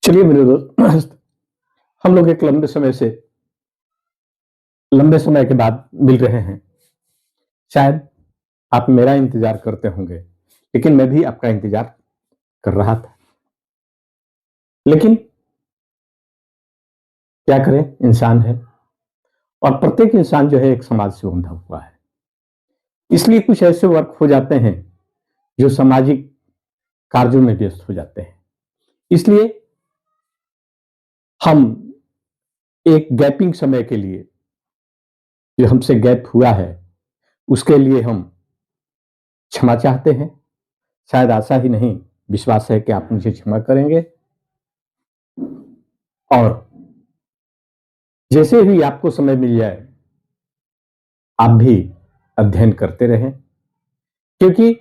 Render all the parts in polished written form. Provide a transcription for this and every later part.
चलिए मेरे दोस्त, हम लोग एक लंबे समय के बाद मिल रहे हैं। शायद आप मेरा इंतजार करते होंगे, लेकिन मैं भी आपका इंतजार कर रहा था। लेकिन क्या करें, इंसान है और प्रत्येक इंसान जो है एक समाज से बंधा हुआ है। इसलिए कुछ ऐसे वर्क हो जाते हैं जो सामाजिक कार्यों में व्यस्त हो जाते हैं। इसलिए हम एक गैपिंग समय के लिए, जो हमसे गैप हुआ है, उसके लिए हम क्षमा चाहते हैं। शायद आशा ही नहीं, विश्वास है कि आप मुझे क्षमा करेंगे और जैसे भी आपको समय मिल जाए आप भी अध्ययन करते रहें, क्योंकि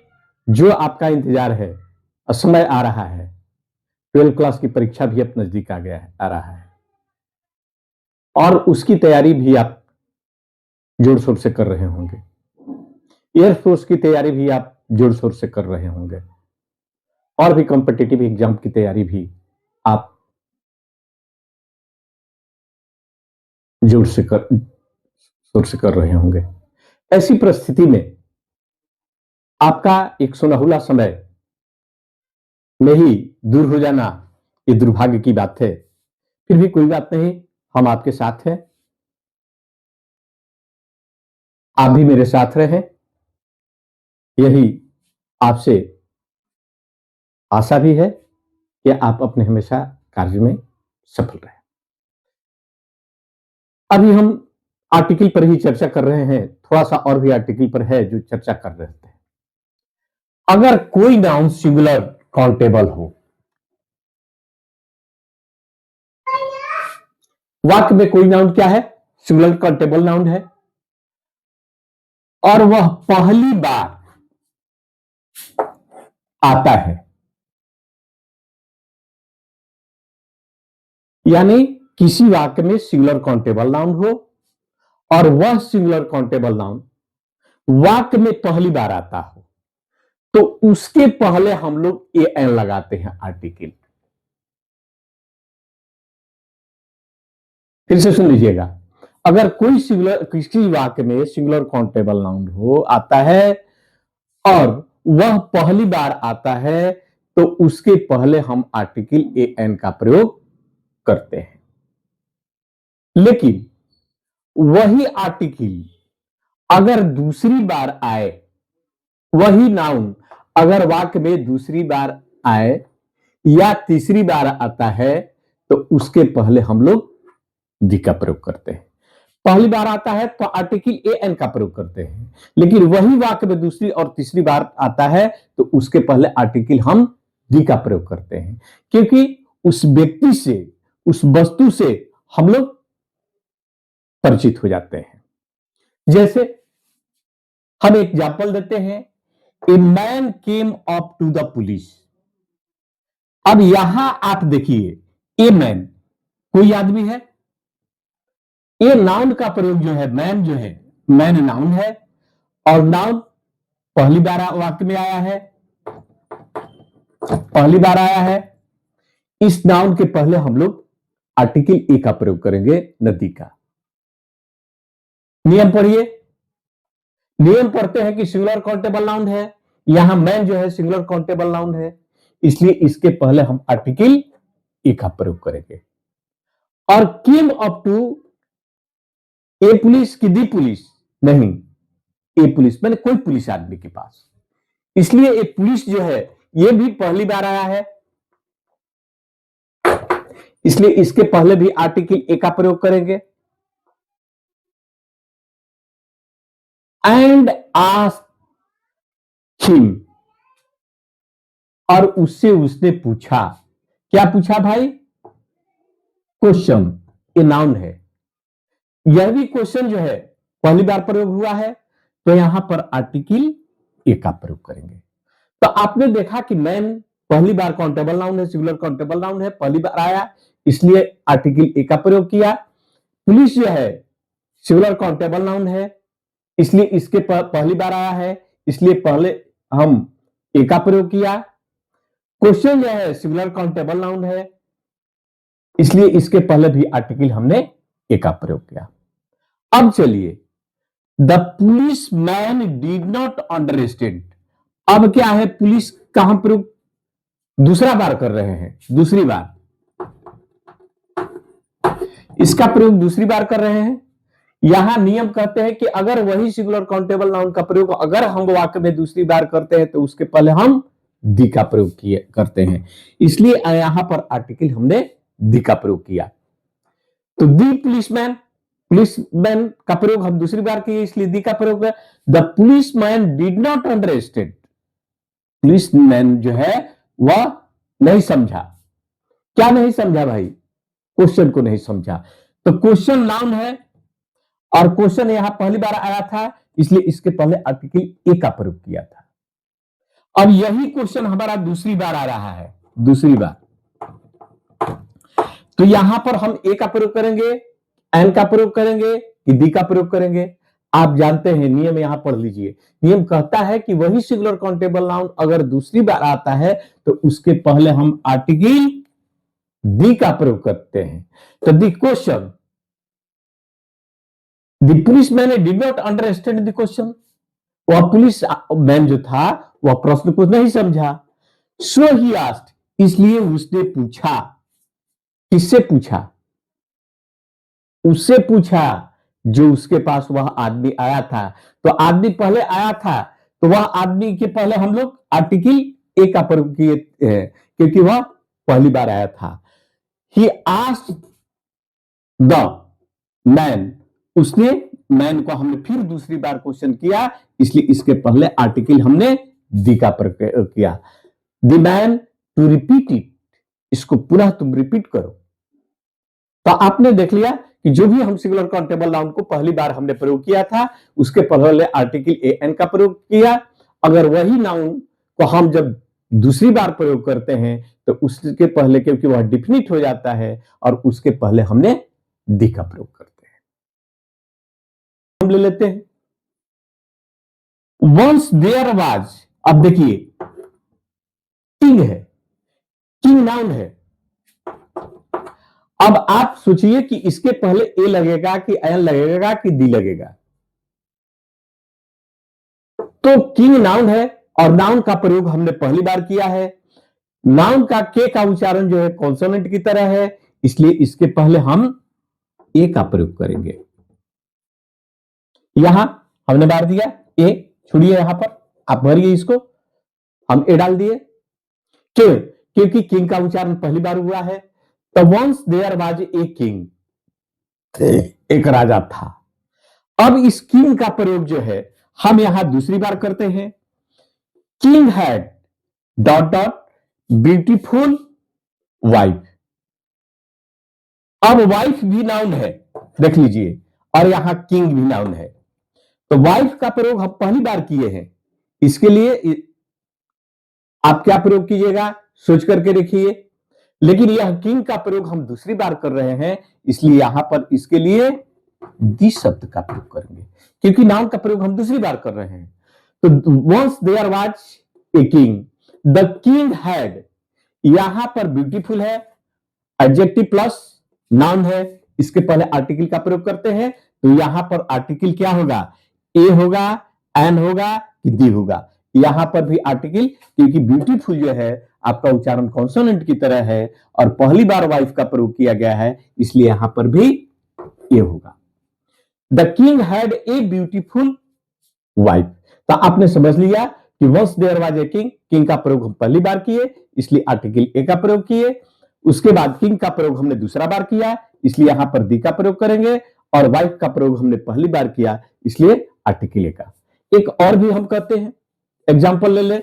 जो आपका इंतजार है और समय आ रहा है, 12th क्लास की परीक्षा भी अब नजदीक आ रहा है और उसकी तैयारी भी आप जोर शोर से कर रहे होंगे। एयरफोर्स की तैयारी भी आप जोर शोर से कर रहे होंगे और भी कॉम्पिटिटिव एग्जाम की तैयारी भी आप जोर से कर शोर से कर रहे होंगे। ऐसी परिस्थिति में आपका एक सुनहला समय में ही दूर हो जाना, ये दुर्भाग्य की बात है। फिर भी कोई बात नहीं, हम आपके साथ हैं, आप भी मेरे साथ रहें, यही आपसे आशा भी है कि आप अपने हमेशा कार्य में सफल रहें। अभी हम आर्टिकल पर ही चर्चा कर रहे हैं, थोड़ा सा और भी आर्टिकल पर है जो चर्चा कर रहे थे। अगर कोई नाउन सिंगुलर काउंटेबल हो, वाक्य में कोई नाउन क्या है? सिंगुलर काउंटेबल नाउन है और वह पहली बार आता है, यानी किसी वाक्य में सिंगुलर काउंटेबल नाउन हो और वह सिंगुलर काउंटेबल नाउन वाक्य में पहली बार आता हो, तो उसके पहले हम लोग ए एन लगाते हैं आर्टिकल। फिर से सुन लीजिएगा, अगर कोई किसी वाक्य में सिंगुलर काउंटेबल नाउन हो आता है और वह पहली बार आता है, तो उसके पहले हम आर्टिकल ए एन का प्रयोग करते हैं। लेकिन वही आर्टिकल अगर दूसरी बार आए, वही नाउन अगर वाक्य में दूसरी बार आए या तीसरी बार आता है, तो उसके पहले हम लोग दी का प्रयोग करते हैं। पहली बार आता है तो आर्टिकल ए एन का प्रयोग करते हैं, लेकिन वही वाक्य में दूसरी और तीसरी बार आता है तो उसके पहले आर्टिकल हम दी का प्रयोग करते हैं, क्योंकि उस व्यक्ति से, उस वस्तु से हम लोग परिचित हो जाते हैं। जैसे हम एग्जाम्पल देते हैं, a man came up to the police. अब यहां आप देखिए, ए मैन कोई आदमी है, ये नाउन का प्रयोग जो है, मैन जो है, मैन नाउन है और नाउन पहली बार वाक्य में आया है, पहली बार आया है। इस नाउन के पहले हम लोग आर्टिकल ए का प्रयोग करेंगे, नदी का। नियम पढ़िए, नियम पढ़ते हैं कि सिंगुलर काउंटेबल नाउन है, यहां मैन जो है सिंगुलर काउंटेबल नाउन है, इसलिए इसके पहले हम आर्टिकल ए का प्रयोग करेंगे। और came up to, a police की दी पुलिस नहीं, ए पुलिस मैंने कोई पुलिस आदमी के पास, इसलिए ए पुलिस जो है ये भी पहली बार आया है, इसलिए इसके पहले भी आर्टिकल ए का प्रयोग करेंगे। एंड आस्क्ड हिम, और उससे उसने पूछा, क्या पूछा भाई? क्वेश्चन, ये नाउन है, यह भी क्वेश्चन जो है पहली बार प्रयोग हुआ है, तो यहां पर आर्टिकल ए का प्रयोग करेंगे। तो आपने देखा कि मैन पहली बार काउंटेबल नाउन है, सिंगुलर काउंटेबल नाउन है, पहली बार आया, इसलिए आर्टिकल ए का प्रयोग किया। पुलिस जो है सिंगुलर काउंटेबल नाउन है, इसलिए इसके पहली बार आया है, इसलिए पहले हम ए का प्रयोग किया। क्वेश्चन जो है सिंगुलर काउंटेबल नाउन है, इसलिए इसके पहले भी आर्टिकल हमने ए का प्रयोग किया। अब चलिए, the police man did not understand. अब क्या है, पुलिस का हम प्रयोग दूसरा बार कर रहे हैं, दूसरी बार इसका प्रयोग दूसरी बार कर रहे हैं। यहां नियम कहते हैं कि अगर वही सिंगुलर काउंटेबल नाउन का प्रयोग अगर हम वाक्य में दूसरी बार करते हैं तो उसके पहले हम दी का प्रयोग किए करते हैं, इसलिए यहां पर आर्टिकल हमने दी का प्रयोग किया। तो दी पुलिसमैन, पुलिसमैन का प्रयोग हम दूसरी बार किए, इसलिए दी का प्रयोग है। The policeman did not understand, policeman जो है वह नहीं समझा। क्या नहीं समझा भाई? क्वेश्चन को नहीं समझा। तो क्वेश्चन नाउन है और क्वेश्चन यहां पहली बार आया था, इसलिए इसके पहले आर्टिकल ए का प्रयोग किया था। अब यही क्वेश्चन हमारा दूसरी बार आ रहा है, दूसरी बार। तो यहां पर हम ए का प्रयोग करेंगे, एन का प्रयोग करेंगे कि दी का प्रयोग करेंगे? आप जानते हैं नियम, यहां पढ़ लीजिए। नियम कहता है कि वही सिंगुलर काउंटेबल नाउन अगर दूसरी बार आता है तो उसके पहले हम आर्टिकल दी का प्रयोग करते हैं। तो the question, the policeman did not understand the question, वह पुलिस मैन जो था वह प्रश्न को नहीं समझा। सो ही आस्क्ड, इसलिए उसने पूछा। किससे पूछा? उससे पूछा जो उसके पास वह आदमी आया था। तो आदमी पहले आया था, तो वह आदमी के पहले हम लोग आर्टिकल ए का प्रयोग किए, क्योंकि वह पहली बार आया था। ही आस्क्ड द मैन, उसने मैन को हमने फिर दूसरी बार क्वेश्चन किया, इसलिए इसके पहले आर्टिकल हमने दी का प्रयोग किया। The man to repeat it, इसको पुनः तुम रिपीट करो। तो आपने देख लिया कि जो भी हम सिंगुलर काउंटेबल नाउन को पहली बार हमने प्रयोग किया था उसके पहले आर्टिकल ए एन का प्रयोग किया। अगर वही नाउन को हम जब दूसरी बार प्रयोग करते हैं तो उसके पहले, क्योंकि वह डिफिनिट हो जाता है, और उसके पहले हमने दी का प्रयोग करते हैं। हम ले लेते हैं वंस देयर वाज। अब देखिए, किंग है, किंग नाउन है। अब आप सोचिए कि इसके पहले ए लगेगा कि एन लगेगा कि दी लगेगा? तो किंग नाउन है और नाउन का प्रयोग हमने पहली बार किया है। नाउन का के का उच्चारण जो है कॉन्सोनेंट की तरह है, इसलिए इसके पहले हम ए का प्रयोग करेंगे। यहां हमने बार दिया ए, छोड़िए यहां पर आप भरिए इसको, हम ए डाल दिए। क्यों? क्योंकि किंग का उच्चारण पहली बार हुआ है। तो once there was a king, एक राजा था। अब इस किंग का प्रयोग जो है हम यहां दूसरी बार करते हैं। King had dot dot beautiful wife. अब वाइफ भी नाउन है, देख लीजिए, और यहां किंग भी नाउन है। तो वाइफ का प्रयोग हम पहली बार किए हैं, इसके लिए आप क्या प्रयोग कीजिएगा सोच करके देखिए। लेकिन यह किंग का प्रयोग हम दूसरी बार कर रहे हैं, इसलिए यहां पर इसके लिए दी शब्द का प्रयोग करेंगे, क्योंकि नाउन का प्रयोग हम दूसरी बार कर रहे हैं। तो once there was a king, the king had, यहां पर ब्यूटीफुल है, एडजेक्टिव प्लस नाउन है, इसके पहले आर्टिकल का प्रयोग करते हैं। तो यहां पर आर्टिकल क्या होगा? ए होगा, एन होगा कि दी होगा? यहां पर भी आर्टिकल, क्योंकि ब्यूटीफुल जो है आपका उच्चारण कॉन्सोनेंट की तरह है और पहली बार वाइफ का प्रयोग किया गया है, इसलिए यहां पर भी ए होगा। The king had a beautiful wife. तो आपने समझ लिया कि once there was a king, king का प्रयोग हम पहली बार किए, इसलिए आर्टिकल ए का प्रयोग किए। उसके बाद किंग का प्रयोग हमने दूसरा बार किया, इसलिए यहां पर दी का प्रयोग करेंगे, और वाइफ का प्रयोग हमने पहली बार किया, इसलिए आर्टिकल ए का। एक और भी हम कहते हैं, एग्जाम्पल ले ले।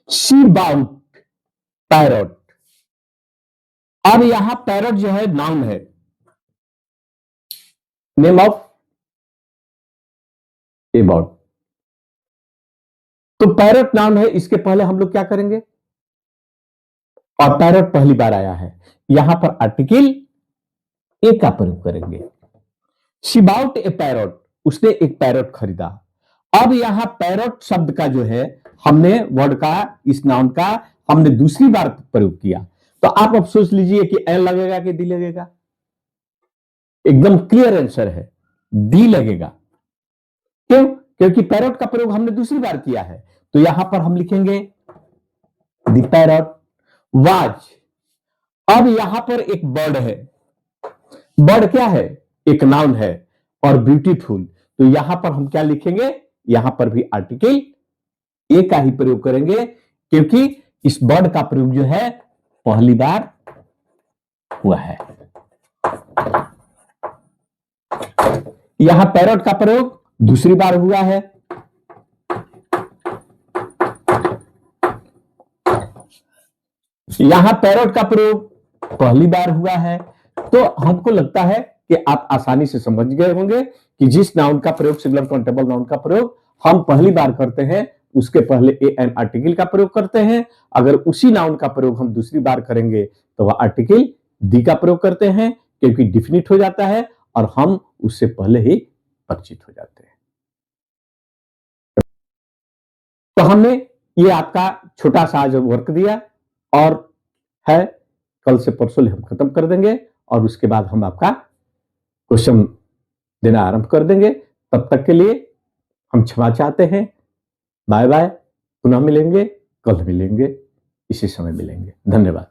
She bought parrot. अब यहां पैरट जो है नाउन है, नेम ऑफ ए बर्ड। तो पैरट नाउन है, इसके पहले हम लोग क्या करेंगे? और पैरट पहली बार आया है, यहां पर आर्टिकल ए का प्रयोग करेंगे। शी बाउट ए पैरट, उसने एक पैरट खरीदा। अब यहां पैरट शब्द का जो है हमने वर्ड का, इस नाउन का हमने दूसरी बार प्रयोग किया। तो आप अब सोच लीजिए कि एन लगेगा कि डी लगेगा। एकदम क्लियर आंसर है, डी लगेगा। क्यों? क्योंकि पैरोट का प्रयोग हमने दूसरी बार किया है। तो यहां पर हम लिखेंगे द पैरोट वाज। अब यहां पर एक बर्ड है। बर्ड क्या है? एक नाउन है और ब्यूटीफुल। तो यहां पर हम क्या लिखेंगे? यहां पर भी आर्टिकल ए का ही प्रयोग करेंगे, क्योंकि इस बर्ड का प्रयोग जो है पहली बार हुआ है। यहां पैरोट का प्रयोग दूसरी बार हुआ है। यहां पैरोट का प्रयोग पहली बार हुआ है। तो हमको लगता है कि आप आसानी से समझ गए होंगे कि जिस नाउन का प्रयोग, सिंगुलर काउंटेबल नाउन का प्रयोग हम पहली बार करते हैं, उसके पहले ए एन आर्टिकल का प्रयोग करते हैं। अगर उसी नाउन का प्रयोग हम दूसरी बार करेंगे तो वह आर्टिकल दी का प्रयोग करते हैं, क्योंकि डिफिनिट हो जाता है और हम उससे पहले ही परिचित हो जाते हैं। तो हमने ये आपका छोटा सा जो वर्क दिया और है, कल से परसों हम खत्म कर देंगे और उसके बाद हम आपका क्वेश्चन देना आरंभ कर देंगे। तब तक के लिए हम क्षमा चाहते हैं। Bye bye. पुनः मिलेंगे, कल मिलेंगे, इसी समय मिलेंगे। धन्यवाद।